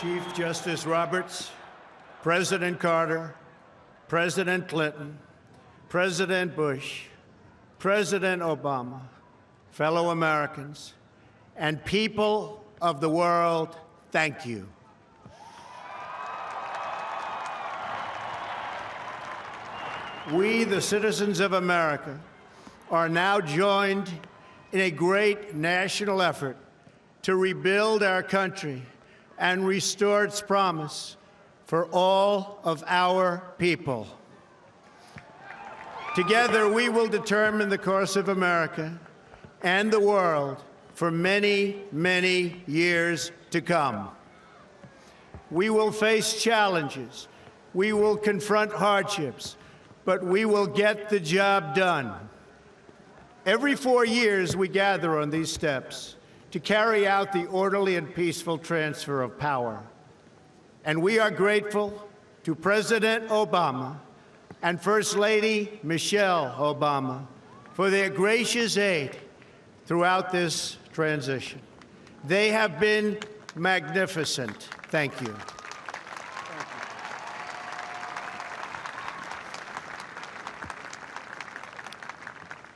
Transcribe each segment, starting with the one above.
Chief Justice Roberts, President Carter, President Clinton, President Bush, President Obama, fellow Americans, and people of the world, thank you. We, the citizens of America, are now joined in a great national effort to rebuild our country and restore its promise for all of our people. Together, we will determine the course of America and the world for many, many years to come. We will face challenges. We will confront hardships, but we will get the job done. Every 4 years, we gather on these steps to carry out the orderly and peaceful transfer of power. And we are grateful to President Obama and First Lady Michelle Obama for their gracious aid throughout this transition. They have been magnificent. Thank you.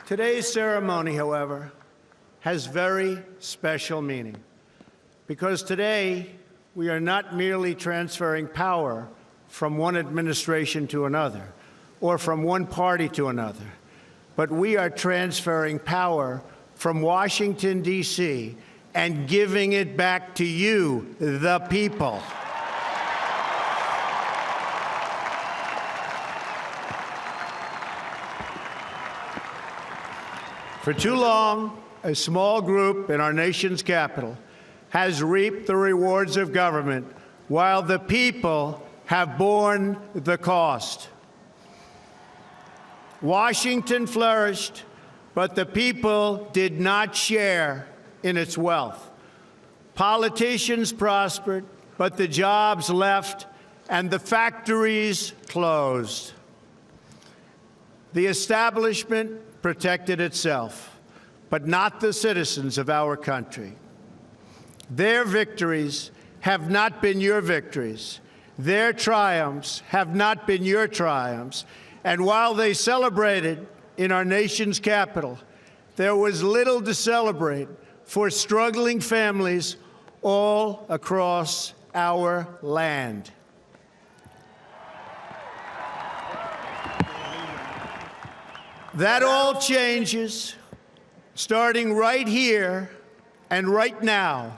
Today's ceremony, however, has very special meaning, because today we are not merely transferring power from one administration to another or from one party to another, but we are transferring power from Washington, D.C., and giving it back to you, the people. For too long, a small group in our nation's capital has reaped the rewards of government while the people have borne the cost. Washington flourished, but the people did not share in its wealth. Politicians prospered, but the jobs left and the factories closed. The establishment protected itself, but not the citizens of our country. Their victories have not been your victories. Their triumphs have not been your triumphs. And while they celebrated in our nation's capital, there was little to celebrate for struggling families all across our land. That all changes starting right here and right now,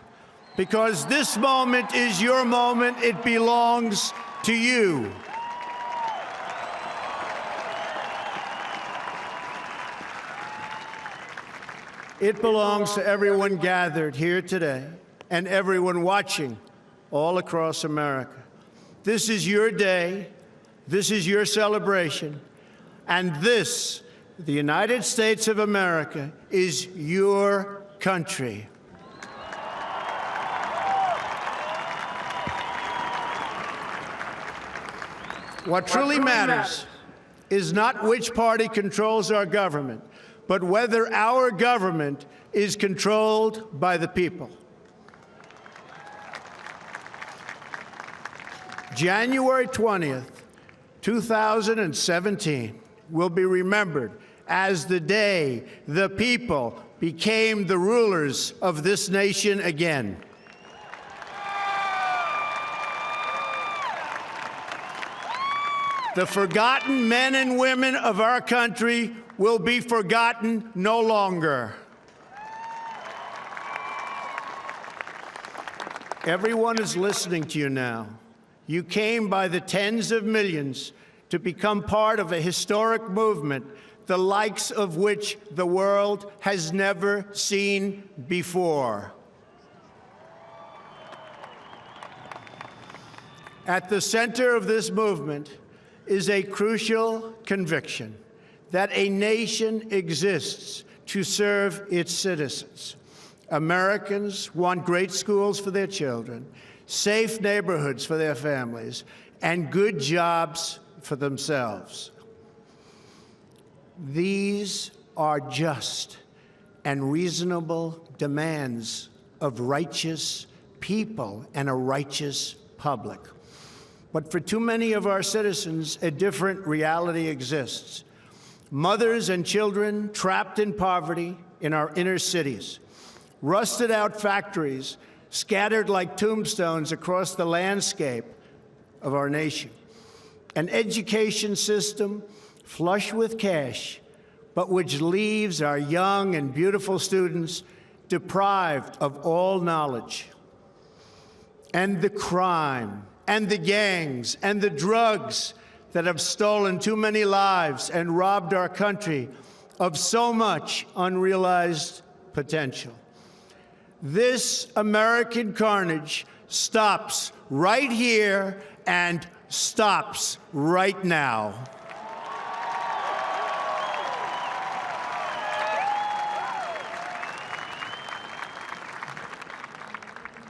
because this moment is your moment. It belongs to you. It belongs to everyone gathered here today and everyone watching all across America. This is your day. This is your celebration. And this, the United States of America, is your country. What truly matters is not which party controls our government, but whether our government is controlled by the people. January 20th, 2017 will be remembered as the day the people became the rulers of this nation again. The forgotten men and women of our country will be forgotten no longer. Everyone is listening to you now. You came by the tens of millions to become part of a historic movement, the likes of which the world has never seen before. At the center of this movement is a crucial conviction that a nation exists to serve its citizens. Americans want great schools for their children, safe neighborhoods for their families, and good jobs for themselves. These are just and reasonable demands of righteous people and a righteous public. But for too many of our citizens, a different reality exists. Mothers and children trapped in poverty in our inner cities, rusted out factories scattered like tombstones across the landscape of our nation, an education system flush with cash, but which leaves our young and beautiful students deprived of all knowledge. And the crime, and the gangs, and the drugs that have stolen too many lives and robbed our country of so much unrealized potential. This American carnage stops right here and stops right now.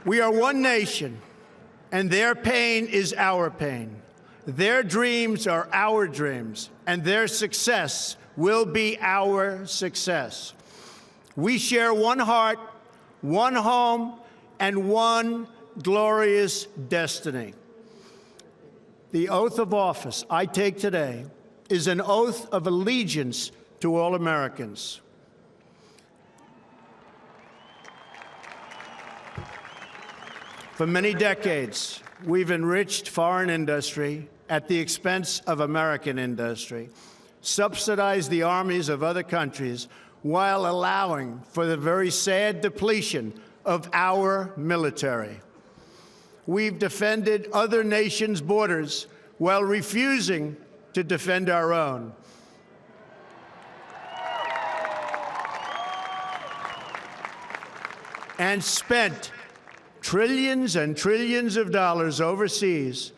We are one nation, and their pain is our pain. Their dreams are our dreams, and their success will be our success. We share one heart, one home, and one glorious destiny. The oath of office I take today is an oath of allegiance to all Americans. For many decades, we've enriched foreign industry at the expense of American industry, subsidized the armies of other countries while allowing for the very sad depletion of our military. We've defended other nations' borders while refusing to defend our own. And spent trillions and trillions of dollars overseas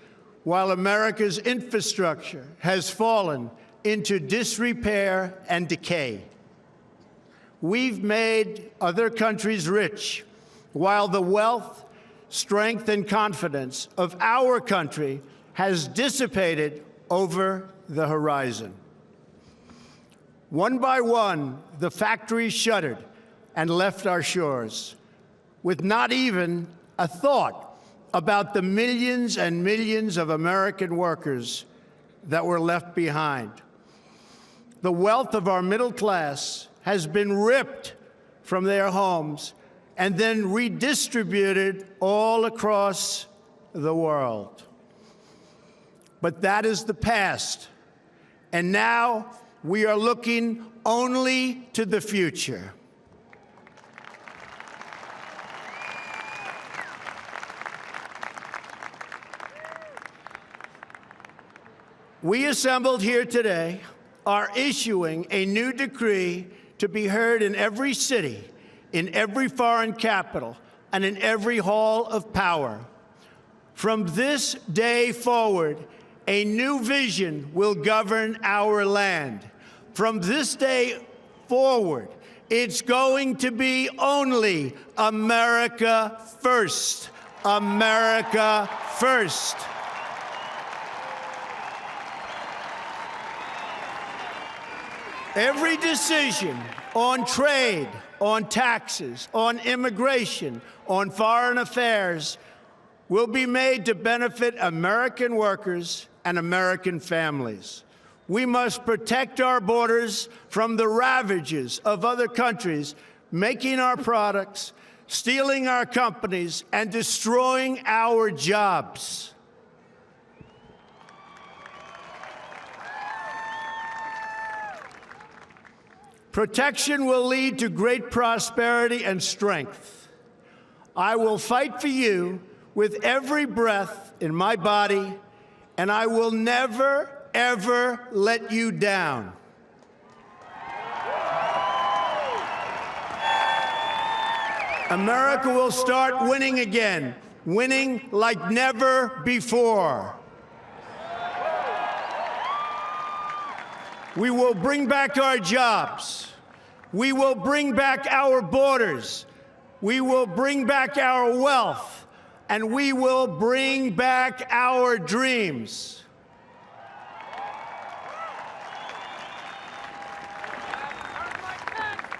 while America's infrastructure has fallen into disrepair and decay. We've made other countries rich while the wealth, strength, and confidence of our country has dissipated over the horizon. One by one, the factories shuttered and left our shores, with not even a thought about the millions and millions of American workers that were left behind. The wealth of our middle class has been ripped from their homes and then redistributed all across the world. But that is the past, and now we are looking only to the future. We assembled here today are issuing a new decree to be heard in every city, in every foreign capital, and in every hall of power. From this day forward, a new vision will govern our land. From this day forward, it's going to be only America first. America first. Every decision on trade, on taxes, on immigration, on foreign affairs will be made to benefit American workers and American families. We must protect our borders from the ravages of other countries, making our products, stealing our companies, and destroying our jobs. Protection will lead to great prosperity and strength. I will fight for you with every breath in my body, and I will never, ever let you down. America will start winning again, winning like never before. We will bring back our jobs. We will bring back our borders. We will bring back our wealth. And we will bring back our dreams.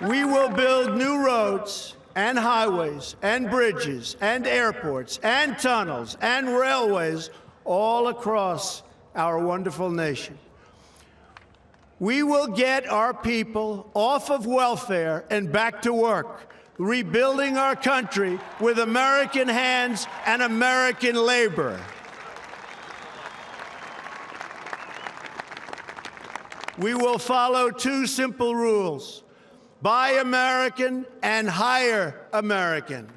We will build new roads and highways and bridges and airports and tunnels and railways all across our wonderful nation. We will get our people off of welfare and back to work, rebuilding our country with American hands and American labor. We will follow two simple rules: buy American and hire American.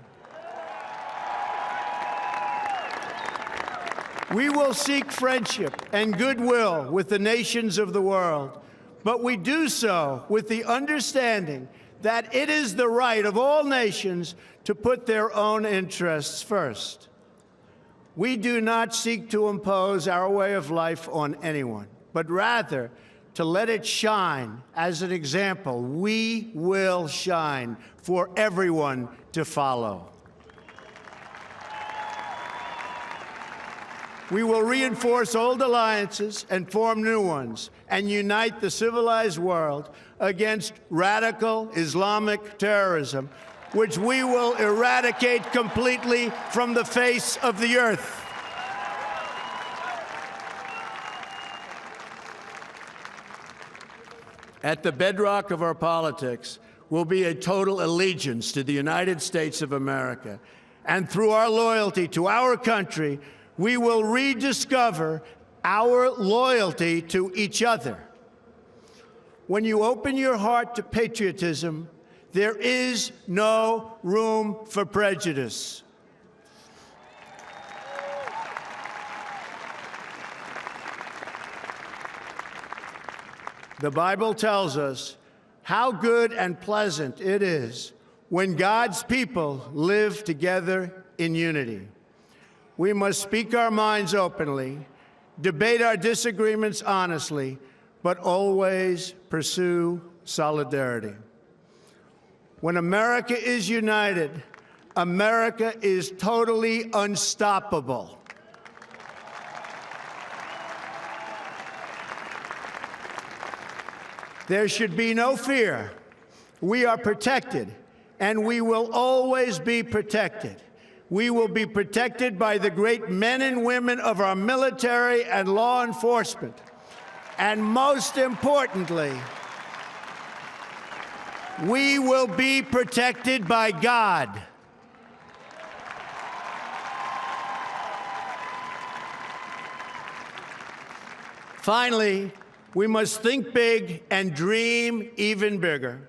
We will seek friendship and goodwill with the nations of the world, but we do so with the understanding that it is the right of all nations to put their own interests first. We do not seek to impose our way of life on anyone, but rather to let it shine as an example. We will shine for everyone to follow. We will reinforce old alliances and form new ones and unite the civilized world against radical Islamic terrorism, which we will eradicate completely from the face of the earth. At the bedrock of our politics will be a total allegiance to the United States of America. And through our loyalty to our country, we will rediscover our loyalty to each other. When you open your heart to patriotism, there is no room for prejudice. The Bible tells us how good and pleasant it is when God's people live together in unity. We must speak our minds openly, debate our disagreements honestly, but always pursue solidarity. When America is united, America is totally unstoppable. There should be no fear. We are protected, and we will always be protected. We will be protected by the great men and women of our military and law enforcement. And most importantly, we will be protected by God. Finally, we must think big and dream even bigger.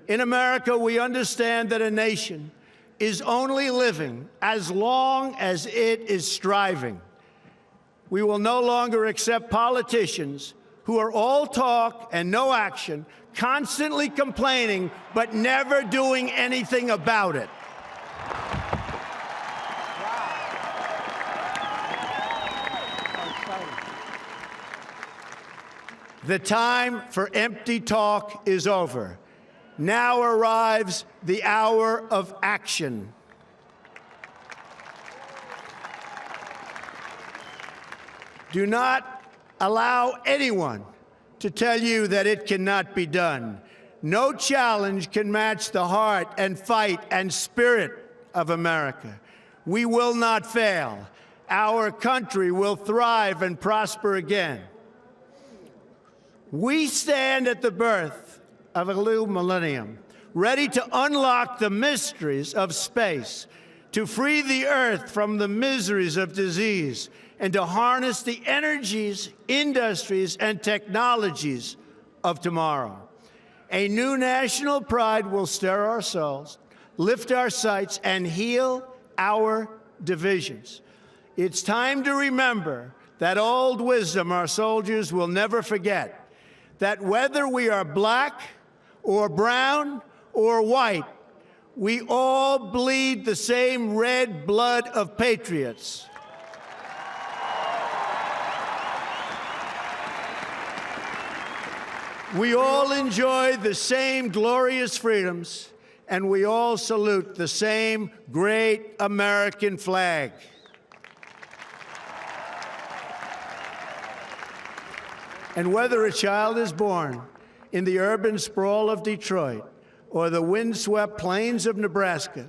In America, we understand that a nation is only living as long as it is striving. We will no longer accept politicians who are all talk and no action, constantly complaining but never doing anything about it. The time for empty talk is over. Now arrives the hour of action. Do not allow anyone to tell you that it cannot be done. No challenge can match the heart and fight and spirit of America. We will not fail. Our country will thrive and prosper again. We stand at the birth of a new millennium, ready to unlock the mysteries of space, to free the earth from the miseries of disease, and to harness the energies, industries, and technologies of tomorrow. A new national pride will stir our souls, lift our sights, and heal our divisions. It's time to remember that old wisdom our soldiers will never forget, that whether we are black or brown or white, we all bleed the same red blood of patriots. We all enjoy the same glorious freedoms, and we all salute the same great American flag. And whether a child is born in the urban sprawl of Detroit or the windswept plains of Nebraska.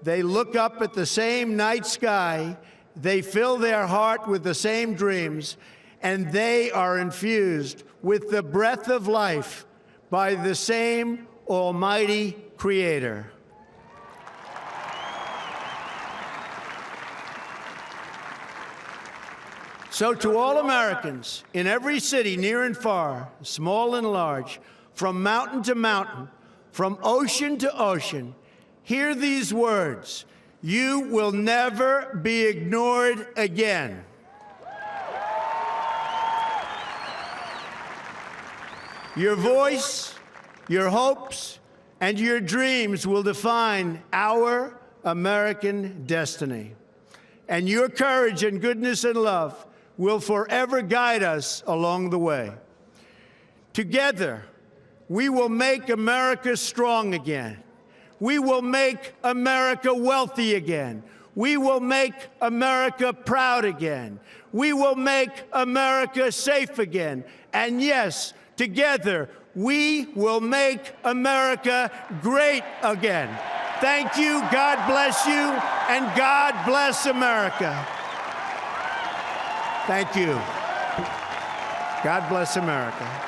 They look up at the same night sky, they fill their heart with the same dreams, and they are infused with the breath of life by the same Almighty Creator. So to all Americans in every city, near and far, small and large, from mountain to mountain, from ocean to ocean, hear these words: you will never be ignored again. Your voice, your hopes, and your dreams will define our American destiny. And your courage and goodness and love will forever guide us along the way. Together, we will make America strong again. We will make America wealthy again. We will make America proud again. We will make America safe again. And yes, together, we will make America great again. Thank you, God bless you, and God bless America. Thank you. God bless America.